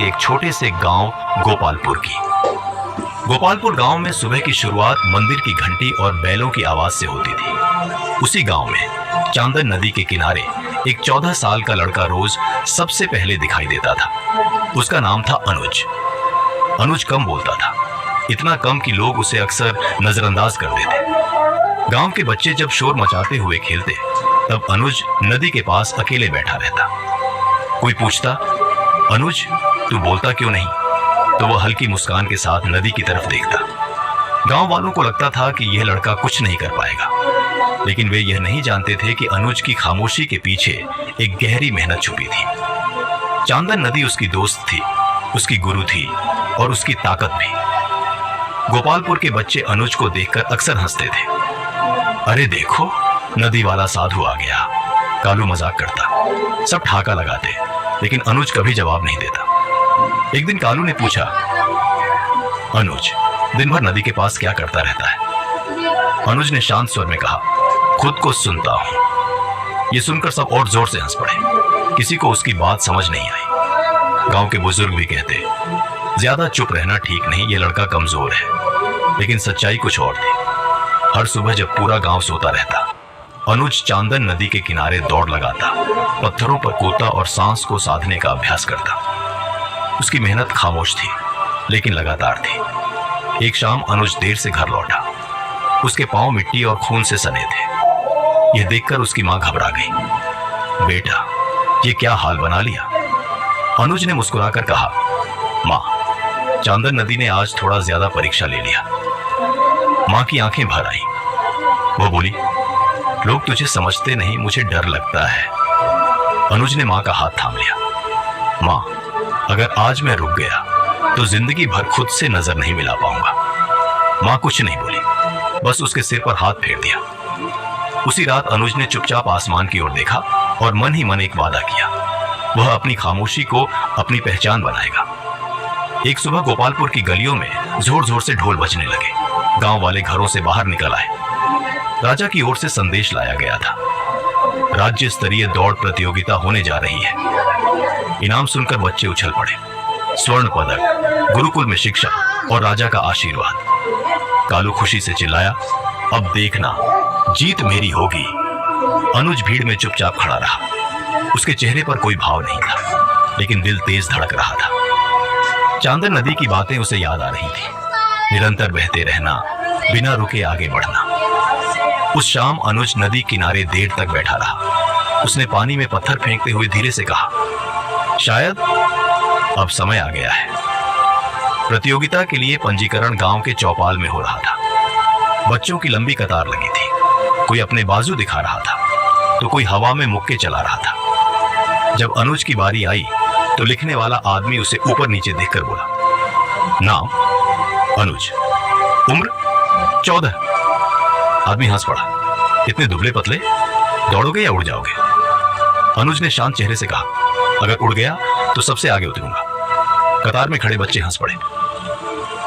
के एक छोटे से गांव गोपालपुर की। गोपालपुर गांव में सुबह की शुरुआत मंदिर की घंटी और बैलों की आवाज से होती थी। उसी गांव में चांदन नदी के किनारे एक 14 साल का लड़का रोज सबसे पहले दिखाई देता था। उसका नाम था अनुज। अनुज कम बोलता था, इतना कम कि लोग उसे अक्सर नजरअंदाज कर देते। गांव के बच्चे जब शोर मचाते हुए खेलते तब अनुज नदी के पास अकेले बैठा रहता। कोई पूछता, अनुज तू बोलता क्यों नहीं? तो वह हल्की मुस्कान के साथ नदी की तरफ देखता। गांव वालों को लगता था कि यह लड़का कुछ नहीं कर पाएगा, लेकिन वे यह नहीं जानते थे कि अनुज की खामोशी के पीछे एक गहरी मेहनत छुपी थी। चांदन नदी उसकी दोस्त थी, उसकी गुरु थी और उसकी ताकत भी। गोपालपुर के बच्चे अनुज को देखकर अक्सर हंसते थे। अरे देखो, नदी वाला साधु आ गया, कालू मजाक करता। सब ठाका लगाते, लेकिन अनुज कभी जवाब नहीं देता। एक दिन कालू ने पूछा, अनुज दिन भर नदी के पास क्या करता रहता है? अनुज ने शांत स्वर में कहा, खुद को सुनता हूं। यह सुनकर सब और जोर से हंस पड़े। किसी को उसकी बात समझ नहीं आई। गांव के बुजुर्ग भी कहते, ज्यादा चुप रहना ठीक नहीं, यह लड़का कमजोर है। लेकिन सच्चाई कुछ और थी। हर सुबह जब पूरा गांव सोता रहता, अनुज चांदन नदी के किनारे दौड़ लगाता, पत्थरों पर कूदता और सांस को साधने का अभ्यास करता। उसकी मेहनत खामोश थी, लेकिन लगातार थी। एक शाम अनुज देर से घर लौटा। उसके पांव मिट्टी और खून से सने थे। यह देखकर उसकी मां घबरा गई। बेटा, ये क्या हाल बना लिया? अनुज ने मुस्कुराकर कहा, मां, चांदन नदी ने आज थोड़ा ज्यादा परीक्षा ले लिया। मां की आंखें भर आई। वो बोली, लोग तुझे समझते नहीं, मुझे डर लगता है। अनुज ने मां का हाथ थाम लिया। मां, अगर आज मैं रुक गया तो जिंदगी भर खुद से नजर नहीं मिला पाऊंगा। मां कुछ नहीं बोली, बस उसके सिर पर हाथ फेर दिया। उसी रात अनुज ने चुपचाप आसमान की ओर देखा और मन ही मन एक वादा किया, वह अपनी खामोशी को अपनी पहचान बनाएगा। एक सुबह गोपालपुर की गलियों में जोर जोर से ढोल बजने लगे। गांव वाले घरों से बाहर निकल आए। राजा की ओर से संदेश लाया गया था, राज्य स्तरीय दौड़ प्रतियोगिता होने जा रही है। इनाम सुनकर बच्चे उछल पड़े। स्वर्ण पदक, गुरुकुल में शिक्षा और राजा का आशीर्वाद। कालू खुशी से चिल्लाया, अब देखना, जीत मेरी होगी। अनुज भीड़ में चुपचाप खड़ा रहा। उसके चेहरे पर कोई भाव नहीं था, लेकिन दिल तेज धड़क रहा था। चांदन नदी की बातें उसे याद आ रही थी। निरंतर बहते रहना, बिना रुके आगे बढ़ना। उस शाम अनुज नदी किनारे देर तक बैठा रहा। उसने पानी में पत्थर फेंकते हुए धीरे से कहा, शायद अब समय आ गया है। प्रतियोगिता के लिए पंजीकरण गांव के चौपाल में हो रहा था। बच्चों की लंबी कतार लगी थी। कोई अपने बाजू दिखा रहा था, तो कोई हवा में मुक्के चला रहा था। जब अनुज की बारी आई तो लिखने वाला आदमी उसे ऊपर नीचे देखकर बोला, नाम अनुज, उम्र 14। आदमी हंस पड़ा। इतने दुबले पतले, दौड़ोगे या उड़ जाओगे? अनुज ने शांत चेहरे से कहा, अगर उड़ गया तो सबसे आगे उतरूंगा। कतार में खड़े बच्चे हंस पड़े।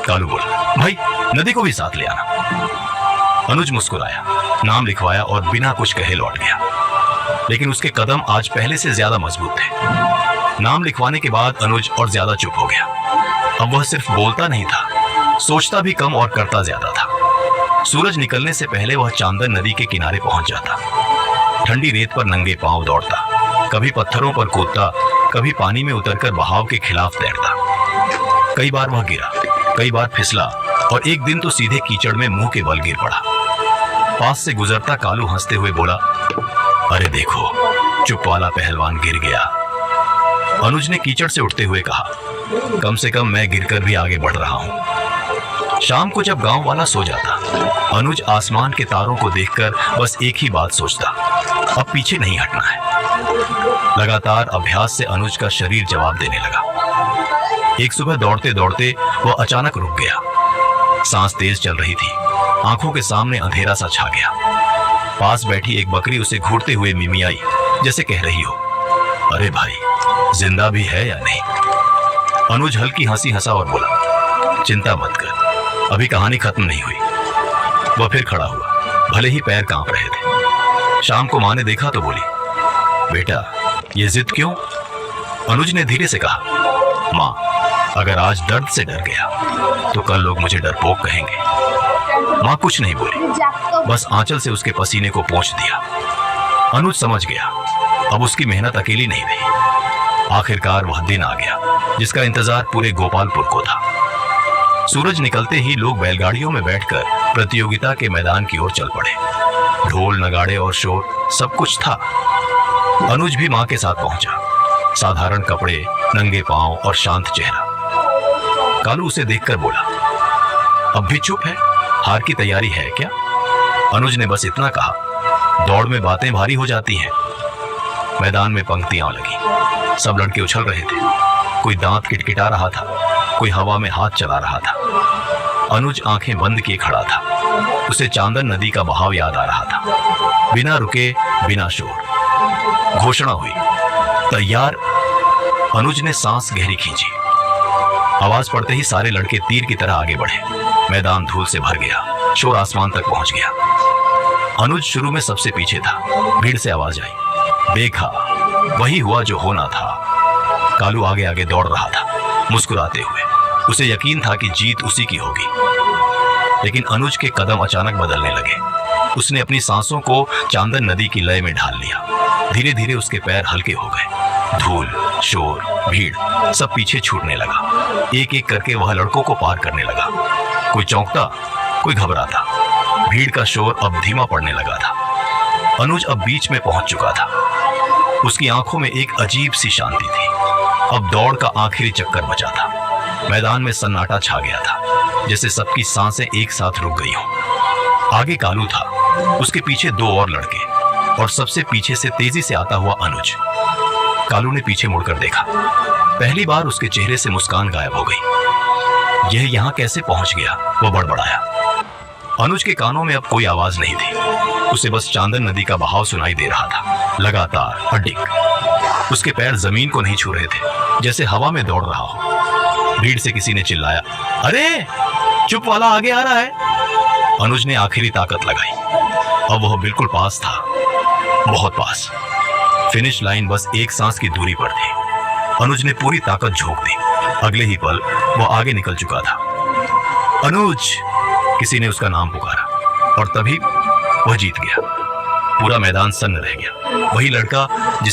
कालू बोला, भाई नदी को भी साथ ले आना। अनुज मुस्कुराया, नाम लिखवाया और बिना कुछ कहे लौट गया। लेकिन उसके कदम आज पहले से ज्यादा मजबूत थे। नाम लिखवाने के बाद अनुज और ज्यादा चुप हो गया। अब वह सिर्फ बोलता नहीं था, सोचता भी कम और करता ज्यादा था। सूरज निकलने से पहले वह चांदन नदी के किनारे पहुंच जाता। ठंडी रेत पर नंगे पांव दौड़ता, कभी पत्थरों पर कूदता, कभी पानी में उतरकर बहाव के खिलाफ तैरता। कई बार वह गिरा, कई बार फिसला और एक दिन तो सीधे कीचड़ में मुंह के बल गिर पड़ा। पास से गुजरता कालू हंसते हुए बोला, अरे देखो, चुप वाला पहलवान गिर गया। अनुज ने कीचड़ से उठते हुए कहा, कम से कम मैं गिरकर भी आगे बढ़ रहा हूं। शाम को जब गांव वाला सो जाता, अनुज आसमान के तारों को देखकर बस एक ही बात सोचता, अब पीछे नहीं हटना है। लगातार अभ्यास से अनुज का शरीर जवाब देने लगा। एक सुबह दौड़ते दौड़ते वह अचानक रुक गया। सांस तेज चल रही थी, आंखों के सामने अंधेरा सा छा गया। पास बैठी एक बकरी उसे घूरते हुए मिमियाई, जैसे कह रही हो, अरे भाई, जिंदा भी है या नहीं? अनुज हल्की हंसी हंसा और बोला, चिंता मत कर, अभी कहानी खत्म नहीं हुई। वह फिर खड़ा हुआ, भले ही पैर कांप रहे थे। शाम को मां ने देखा तो बोली, बेटा ये जिद क्यों? अनुज ने धीरे से कहा, माँ, अगर आज दर्द से डर गया तो कल लोग मुझे डरपोक कहेंगे। माँ कुछ नहीं बोली, बस आंचल से उसके पसीने को पोंछ दिया। अनुज समझ गया अब उसकी मेहनत अकेली नहीं रही। आखिरकार वह दिन आ गया जिसका इंतजार पूरे गोपालपुर को था। सूरज निकलते ही लोग बैलगाड़ियों में बैठकर प्रतियोगिता के मैदान की ओर चल पड़े। ढोल, नगाड़े और शोर सब कुछ था। अनुज भी मां के साथ पहुंचा। साधारण कपड़े, नंगे पांव और शांत चेहरा। कालू उसे देखकर बोला, अब भी चुप है? हार की तैयारी है क्या? अनुज ने बस इतना कहा, दौड़ में बातें भारी हो जाती हैं। मैदान में पंक्तियां लगी। सब लड़के उछल रहे थे। कोई दांत किटकिटा रहा था, कोई हवा में हाथ चला रहा था। अनुज आंखें बंद किए खड़ा था। उसे चांदन नदी का बहाव याद आ रहा था। बिना रुके, बिना शोर घोषणा हुई, तैयार। अनुज ने सांस गहरी खींची। आवाज पड़ते ही सारे लड़के तीर की तरह आगे बढ़े। मैदान धूल से भर गया। शोर आसमान तक पहुंच गया। अनुज शुरू में सबसे पीछे था। भीड़ से आवाज आई, देखा, वही हुआ जो होना था। कालू आगे आगे दौड़ रहा था, मुस्कुराते हुए। उसे यकीन था कि जीत उसी की होगी। लेकिन अनुज के कदम अचानक बदलने लगे। उसने अपनी सांसों को चांदन नदी की लय में ढाल लिया। धीरे धीरे उसके पैर हल्के हो गए। धूल, शोर, भीड़ सब पीछे छूटने लगा। एक एक करके वह लड़कों को पार करने लगा। कोई चौंकता, कोई घबराता। भीड़ का शोर अब धीमा पड़ने लगा था। अनुज अब बीच में पहुंच चुका था। उसकी आंखों में एक अजीब सी शांति थी। अब दौड़ का आखिरी चक्कर बचा था। मैदान में सन्नाटा छा गया था, जैसे सबकी सांसें एक साथ रुक गई हों। आगे कालू था, उसके पीछे दो और लड़के, और सबसे पीछे से तेजी से आता हुआ अनुज। कालू ने पीछे मुड़कर देखा। पहली बार उसके चेहरे से मुस्कान गायब हो गई। यह यहां कैसे पहुंच गया? वह बड़बड़ाया। अनुज के कानों में अब कोई आवाज नहीं थी। उसे बस चांदन नदी का बहाव सुनाई दे रहा था, लगातार, अडिग। उसके पैर जमीन को नहीं छू रहे थे, जैसे हवा में दौड़ रहा हो। भीड़ से किसी ने चिल्लाया, अरे चुप वाला आगे आ रहा है। अनुज ने आखिरी ताकत लगाई। अब वह बिल्कुल पास था, बहुत पास। फिनिश लाइन बस एक सांस की दूरी पर थी। अनुज ने पूरी ताकत झोंक दी। अगले ही पल वह आगे निकल चुका था। अनुज, किसी ने उसका नाम पुकारा, और तभी वह जीत गया। पूरा मैदान सन्न रह गया। वही लड़का जिस